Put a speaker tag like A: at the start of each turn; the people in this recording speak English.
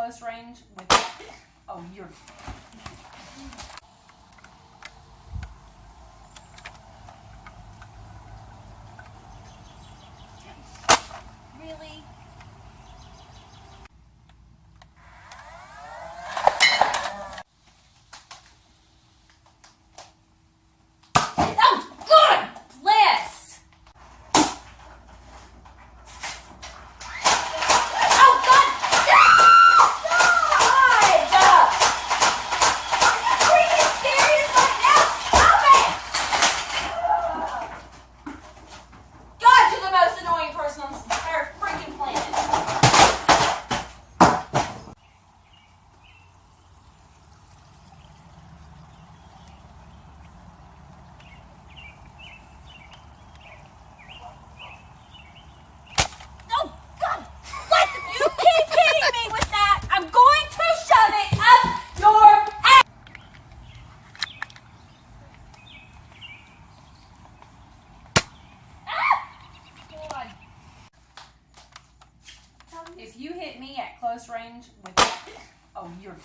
A: close range with, oh, you're... Really? Oh, God bless! Oh, God! God! Are you serious right now? Stop it! God, you're the most annoying person on this entire freaking planet. Oh, God bless, if you keep hitting me with that, I'm going to shove it up your ass! God. If you hit me at close range with, oh, you're...